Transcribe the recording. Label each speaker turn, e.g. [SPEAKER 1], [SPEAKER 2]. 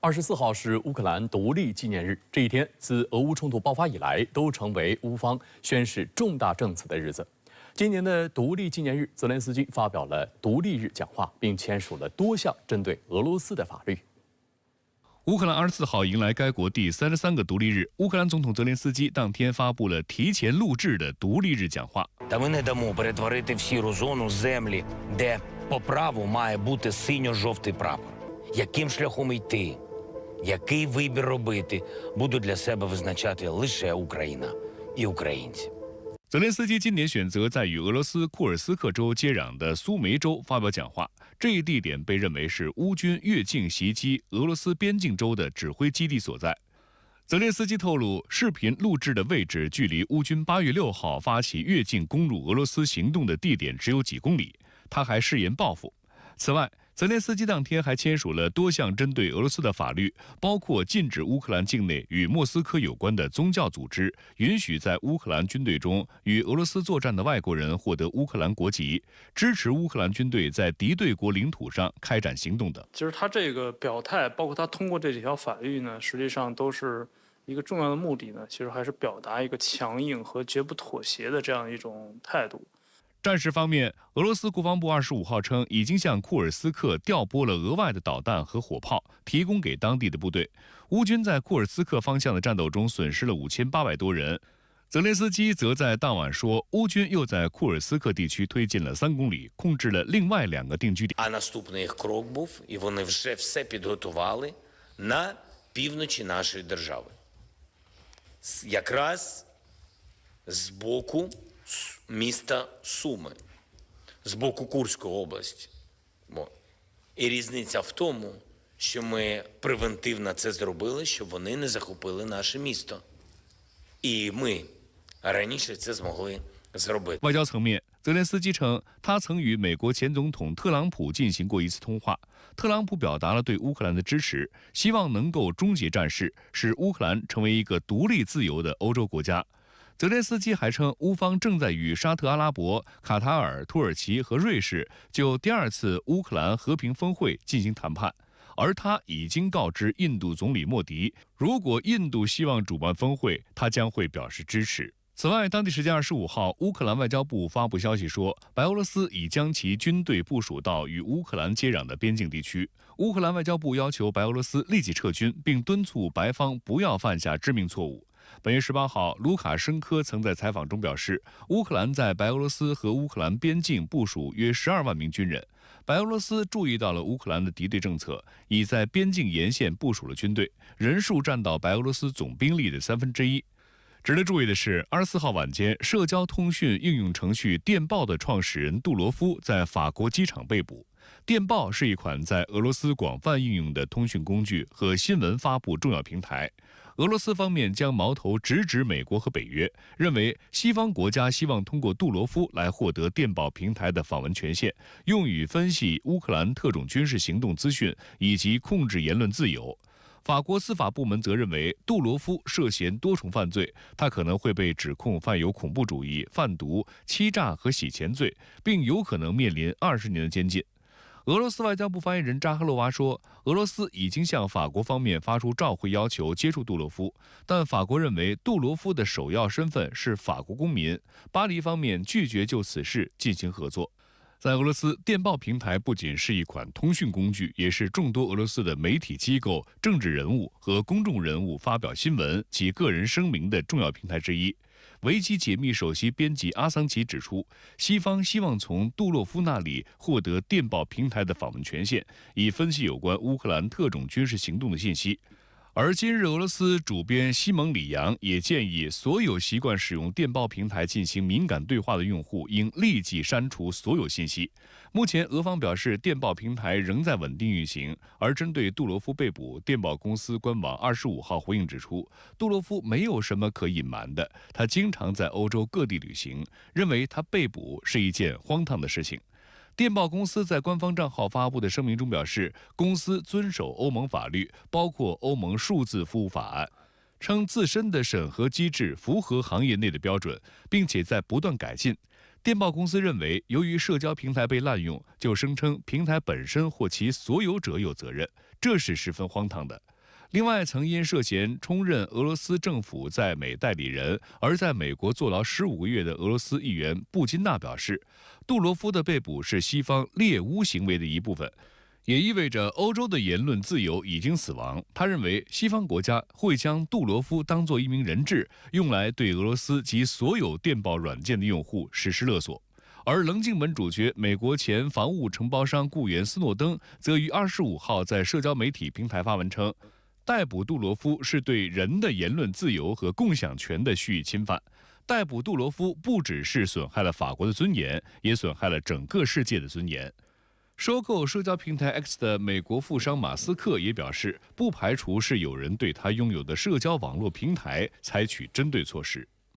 [SPEAKER 1] 24号是乌克兰独立纪念日，这一天自俄乌冲突爆发以来，都成为乌方宣示重大政策的日子。今年的独立纪念日，泽连斯基发表了独立日讲话，并签署了多项针对俄罗斯的法律。
[SPEAKER 2] 乌克兰24号迎来该国第33个独立日，乌克兰总统泽连斯基当天发布了提前录制的独立日讲话。
[SPEAKER 3] Та ми не дамо перетворити в сіру зону землі, де по праву має бути синьо-жовтий прапор. Яким шляхом йти, який вибір робити, будуть для себе визначати лише Україна і українці.
[SPEAKER 2] 泽连斯基今年选择在与俄罗斯库尔斯克州接壤的苏梅州发表讲话，这一地点被认为是乌军越境袭击俄罗斯边境州的指挥基地所在。泽连斯基透露，视频录制的位置距离乌军8月6号发起越境攻入俄罗斯行动的地点只有几公里，他还誓言报复。此外，泽连斯基当天还签署了多项针对俄罗斯的法律，包括禁止乌克兰境内与莫斯科有关的宗教组织，允许在乌克兰军队中与俄罗斯作战的外国人获得乌克兰国籍，支持乌克兰军队在敌对国领土上开展行动等。
[SPEAKER 4] 其实他这个表态，包括他通过这几条法律呢，实际上都是一个重要的目的呢，其实还是表达一个强硬和绝不妥协的这样一种态度。
[SPEAKER 2] 战事方面，俄罗斯国防部25号称，已经向库尔斯克调拨了额外的导弹和火炮，提供给当地的部队。乌军在库尔斯克方向的战斗中损失了5800多人。泽连斯基则在当晚说，乌军又在库尔斯克地区推进了3公里，控制了另外2个定居点。
[SPEAKER 3] А наступний їх крок був, і вони вже все підготували на півночі нашої держави. Якраз з боку міста Суми, з боку Курської області. І різниця в тому, що ми превентивно це зробили, щоб вони не захопили наше місто. І ми раніше це змогли зробити.
[SPEAKER 2] 外交层面，泽连斯基称，他曾与美国前总统特朗普进行过一次通话，特朗普表达了对乌克兰的支持，希望能够终结战事，使乌克兰成为一个独立自由的欧洲国家。泽连斯基还称，乌方正在与沙特阿拉伯、卡塔尔、土耳其和瑞士就第2次乌克兰和平峰会进行谈判，而他已经告知印度总理莫迪，如果印度希望主办峰会，他将会表示支持。此外，当地时间25号，乌克兰外交部发布消息说，白俄罗斯已将其军队部署到与乌克兰接壤的边境地区。乌克兰外交部要求白俄罗斯立即撤军，并敦促白方不要犯下致命错误。本月18号，卢卡申科曾在采访中表示，乌克兰在白俄罗斯和乌克兰边境部署约12万名军人。白俄罗斯注意到了乌克兰的敌对政策，已在边境沿线部署了军队，人数占到白俄罗斯总兵力的1/3。值得注意的是，24号晚间，社交通讯应用程序电报的创始人杜罗夫在法国机场被捕。电报是一款在俄罗斯广泛应用的通讯工具和新闻发布重要平台。俄罗斯方面将矛头直指美国和北约，认为西方国家希望通过杜罗夫来获得电报平台的访问权限，用于分析乌克兰特种军事行动资讯以及控制言论自由。法国司法部门则认为，杜罗夫涉嫌多重犯罪，他可能会被指控犯有恐怖主义、贩毒、欺诈和洗钱罪，并有可能面临20年的监禁。俄罗斯外交部发言人扎赫洛娃说，俄罗斯已经向法国方面发出照会要求接触杜罗夫，但法国认为杜罗夫的首要身份是法国公民，巴黎方面拒绝就此事进行合作。在俄罗斯，电报平台不仅是一款通讯工具，也是众多俄罗斯的媒体机构、政治人物和公众人物发表新闻及个人声明的重要平台之一。维基解密首席编辑阿桑奇指出，西方希望从杜洛夫那里获得电报平台的访问权限，以分析有关乌克兰特种军事行动的信息。而今日俄罗斯主编西蒙里扬也建议，所有习惯使用电报平台进行敏感对话的用户应立即删除所有信息。目前，俄方表示电报平台仍在稳定运行，而针对杜罗夫被捕，电报公司官网25号回应指出，杜罗夫没有什么可隐瞒的，他经常在欧洲各地旅行，认为他被捕是一件荒唐的事情。电报公司在官方账号发布的声明中表示，公司遵守欧盟法律，包括欧盟数字服务法案，称自身的审核机制符合行业内的标准，并且在不断改进。电报公司认为，由于社交平台被滥用，就声称平台本身或其所有者有责任，这是十分荒唐的。另外，曾因涉嫌充任俄罗斯政府在美代理人而在美国坐牢15个月的俄罗斯议员布金纳表示，杜罗夫的被捕是西方猎巫行为的一部分，也意味着欧洲的言论自由已经死亡。他认为，西方国家会将杜罗夫当作一名人质，用来对俄罗斯及所有电报软件的用户实施勒索。而棱镜本主角美国前防务承包商雇员斯诺登则于25号在社交媒体平台发文称，逮捕杜罗夫是对人的言论自由和共享权的蓄意侵犯。逮捕杜罗夫不只是损害了法国的尊严，也损害了整个世界的尊严。收购社交平台 X 的美国富商马斯克也表示，不排除是有人对他拥有的社交网络平台采取针对措施。